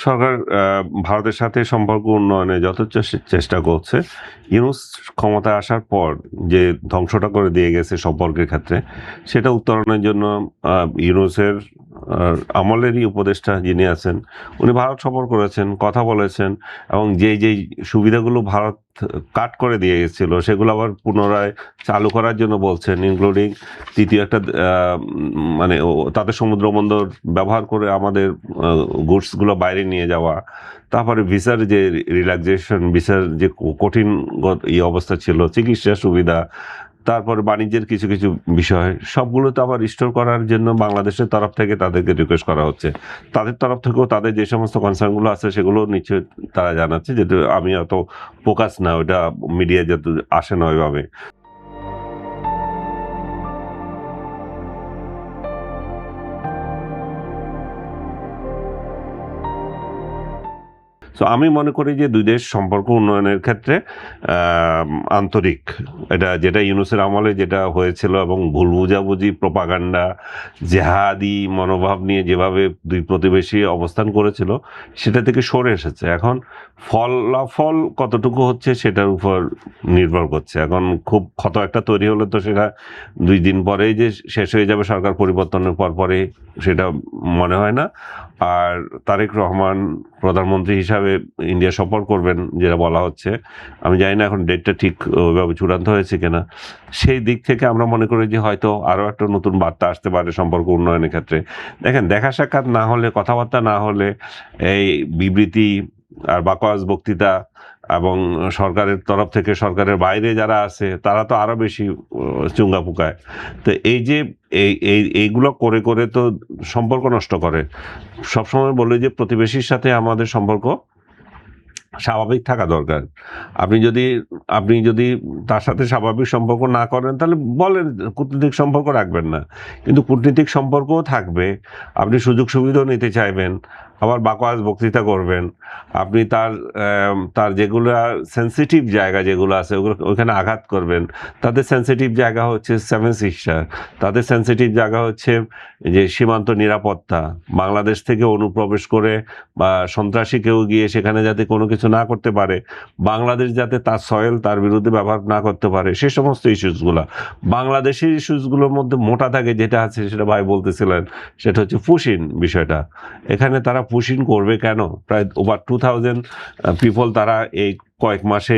সরকার ভারতের সাথে সম্পর্ক উন্নয়নে যথেষ্ট চেষ্টা করছে। ইউনূস ক্ষমতায় আসার পর যে ধ্বংসটা করে দিয়ে গেছে সম্পর্কের ক্ষেত্রে, সেটা উত্তরণের জন্য ইউনূসের আমলেরই উপদেষ্টা যিনি আছেন, উনি ভারত সফর করেছেন, কথা বলেছেন এবং যেই সুবিধাগুলো ভারত কাট করে দিয়ে গেছিল, সেগুলো আবার পুনরায় চালু করার জন্য বলছেন, ইনক্লুডিং তৃতীয় একটা মানে তাদের সমুদ্র বন্দর ব্যবহার করে আমাদের গুডসগুলো বাইরে নিয়ে যাওয়া, তারপরে ভিসার যে রিল্যাক্সেশন, ভিসার যে কঠিন অবস্থা ছিল, চিকিৎসা সুবিধা, তারপরে বাণিজ্যের কিছু কিছু বিষয়, সবগুলো তো আবার রিস্টোর করার জন্য বাংলাদেশের তরফ থেকে তাদেরকে রিকোয়েস্ট করা হচ্ছে। তাদের তরফ থেকেও তাদের যে সমস্ত কনসার্নগুলো আছে সেগুলো নিশ্চয়ই তারা জানাচ্ছে, যেহেতু আমি অত ফোকাস না, ওইটা মিডিয়া যত আসে না ওইভাবে। সো আমি মনে করি যে দুই দেশ সম্পর্ক উন্নয়নের ক্ষেত্রে আন্তরিক, এটা যেটা ইউনূসের আমলে যেটা হয়েছিল এবং ভুল বুঝাবুঝি, প্রপাগান্ডা, জেহাদি মনোভাব নিয়ে যেভাবে দুই প্রতিবেশী অবস্থান করেছিল, সেটা থেকে সরে এসেছে। এখন ফলাফল কতটুকু হচ্ছে সেটার উপর নির্ভর করছে। এখন খুব ক্ষত একটা তৈরি হলে তো সেটা 2 দিন পরেই যে শেষ হয়ে যাবে সরকার পরিবর্তনের পরে, সেটা মনে হয় না। আর তারেক রহমান প্রধানমন্ত্রী হিসাবে ইন্ডিয়া সফর করবেন যেটা বলা হচ্ছে, আমি জানি না এখন ডেটটা ঠিক ওইভাবে চূড়ান্ত হয়েছে কিনা। সেই দিক থেকে আমরা মনে করি যে হয়তো আরও একটা নতুন বার্তা আসতে পারে সম্পর্ক উন্নয়নের ক্ষেত্রে। দেখেন, দেখা সাক্ষাৎ না হলে, কথাবার্তা না হলে, এই বিবৃতি আর বাকওয়াজ বক্তৃতা এবং সরকারের তরফ থেকে সরকারের বাইরে যারা আছে তারা তো আরো বেশি চুঙ্গা ফুকায়। তো এই যে এইগুলো করে করে তো সম্পর্ক নষ্ট করে। সবসময় বলে যে প্রতিবেশীর সাথে আমাদের সম্পর্ক স্বাভাবিক থাকা দরকার। আপনি যদি তার সাথে স্বাভাবিক সম্পর্ক না করেন, তাহলে বলেন কূটনৈতিক সম্পর্ক রাখবেন না, কিন্তু কূটনৈতিক সম্পর্কও থাকবে। আপনি সুযোগ সুবিধাও নিতে চাইবেন, আবার বাকওয়াজ বক্তৃতা করবেন। আপনি তার যেগুলো সেন্সিটিভ জায়গা যেগুলো আছে ওইখানে আঘাত করবেন। তাদের সেন্সিটিভ জায়গা হচ্ছে 7 সিস্টার, তাদের সেন্সিটিভ জায়গা হচ্ছে যে সীমান্ত নিরাপত্তা, বাংলাদেশ থেকে অনুপ্রবেশ করে বা সন্ত্রাসী কেউ গিয়ে সেখানে যাতে কোনো কিছু না করতে পারে, বাংলাদেশ যাতে তার সয়েল তার বিরুদ্ধে ব্যবহার না করতে পারে, সে সমস্ত ইস্যুসগুলো। বাংলাদেশের ইস্যুসগুলোর মধ্যে মোটা থাকে যেটা আছে, সেটা ভাই বলতেছিলেন, সেটা হচ্ছে পুশিন বিষয়টা। এখানে তারা পুশিন করবে কেন? প্রায় ওভার 2000 পিপল তারা এই কয়েক মাসে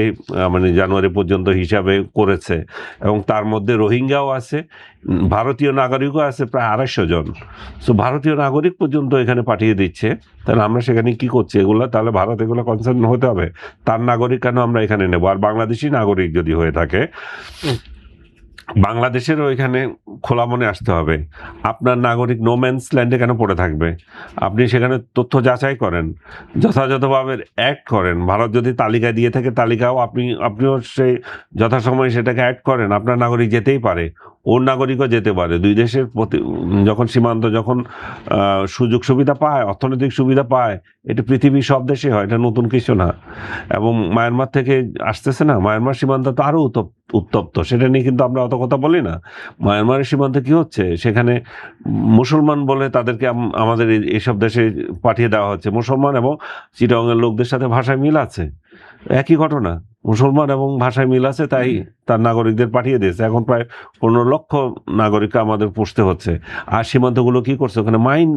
মানে জানুয়ারি পর্যন্ত হিসাবে করেছে, এবং তার মধ্যে রোহিঙ্গাও আছে, ভারতীয় নাগরিকও আছে প্রায় 250 জন। সো ভারতীয় নাগরিক পর্যন্ত এখানে পাঠিয়ে দিচ্ছে। তাহলে আমরা সেখানে কি করছি এগুলো? তাহলে ভারত এগুলো কনসার্ন হতে হবে, তার নাগরিক কেন আমরা এখানে নেব? আর বাংলাদেশি নাগরিক যদি হয়ে থাকে, বাংলাদেশেরও এখানে খোলা মনে আসতে হবে। আপনার নাগরিক নো ম্যানস ল্যান্ডে কেন পড়ে থাকবে? আপনি সেখানে তথ্য যাচাই করেন, যথাযথভাবে অ্যাড করেন। ভারত যদি তালিকা দিয়ে থাকে, তালিকাও আপনিও সেই যথাসময়ে সেটাকে অ্যাড করেন। আপনার নাগরিক যেতেই পারে, ওর নাগরিকও যেতে পারে। দুই দেশের যখন সীমান্ত যখন সুযোগ সুবিধা পায়, অর্থনৈতিক সুবিধা পায়, এটা পৃথিবীর সব দেশে হয়, এটা নতুন কিছু না। এবং মায়ানমার থেকে আসতেছে না, মায়ানমার সীমান্ত তো আরও উত্তপ্ত, সেটা নিয়ে কিন্তু আমরা অত কথা বলি না। মায়ানমারের সীমান্তে কি হচ্ছে, সেখানে মুসলমান বলে তাদেরকে আমাদের এইসব দেশে পাঠিয়ে দেওয়া হচ্ছে। মুসলমান এবং চিটাগংয়ের লোকদের সাথে ভাষায় মিল আছে, একই ঘটনা। মুসলমান এবং ভাষায় মিল আছে, তাই তার নাগরিকদের পাঠিয়ে দিয়েছে। এখন প্রায় 15 লক্ষ নাগরিককে আমাদের পুষতে হচ্ছে। আর সীমান্তগুলো কি করছে? ওখানে মাইন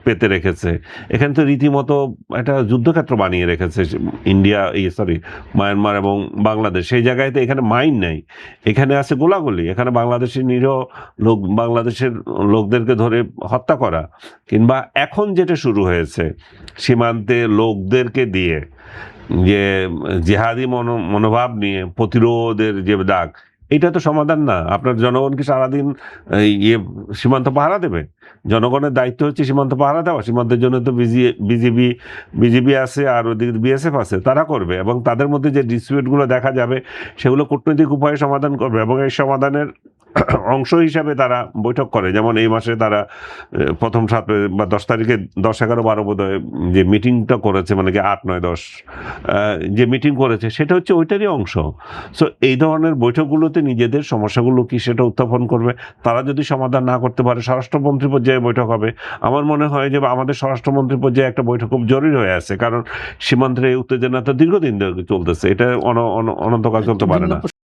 পেতে রেখেছে। এখানে তো রীতিমতো একটা যুদ্ধক্ষেত্র বানিয়ে রেখেছে মায়ানমার এবং বাংলাদেশ। সেই জায়গায় তো এখানে মাইন নেই, এখানে আছে গোলাগুলি। এখানে বাংলাদেশের নিরীহ বাংলাদেশের লোকদেরকে ধরে হত্যা করা, কিংবা এখন যেটা শুরু হয়েছে সীমান্তে লোকদেরকে দিয়ে যে জেহাদি মনোভাব নিয়ে প্রতিরোধের যে ডাক, এটা তো সমাধান না। আপনার জনগণ কি সারাদিন সীমান্ত পাহারা দেবে? জনগণের দায়িত্ব হচ্ছে সীমান্ত পাহারা দেওয়া। সীমান্তের জন্য তো বিজিবি আছে, আর ওদিকে বিএসএফ আছে, তারা করবে। এবং তাদের মধ্যে যে ডিসপিউটগুলো দেখা যাবে, সেগুলো কূটনৈতিক উপায়ে সমাধান করবে, এবং এই সমাধানের অংশ হিসাবে তারা বৈঠক করে। যেমন এই মাসে তারা প্রথম 7 বা 10 তারিখে 10, 11, 12 বোধহয় যে মিটিংটা করেছে, মানে কি 8, 9, 10 যে মিটিং করেছে সেটা হচ্ছে ওইটারই অংশ। সো এই ধরনের বৈঠকগুলোতে নিজেদের সমস্যাগুলো কি সেটা উত্থাপন করবে। তারা যদি সমাধান না করতে পারে স্বরাষ্ট্রমন্ত্রী পর্যায়ে বৈঠক হবে। আমার মনে হয় যে আমাদের স্বরাষ্ট্রমন্ত্রী পর্যায়ে একটা বৈঠক খুব জরুরি হয়ে আছে। কারণ সীমান্তের এই উত্তেজনা তো দীর্ঘদিন ধরে চলতেছে। এটা অনন্তকাল চলতে পারে ভিন্ন না।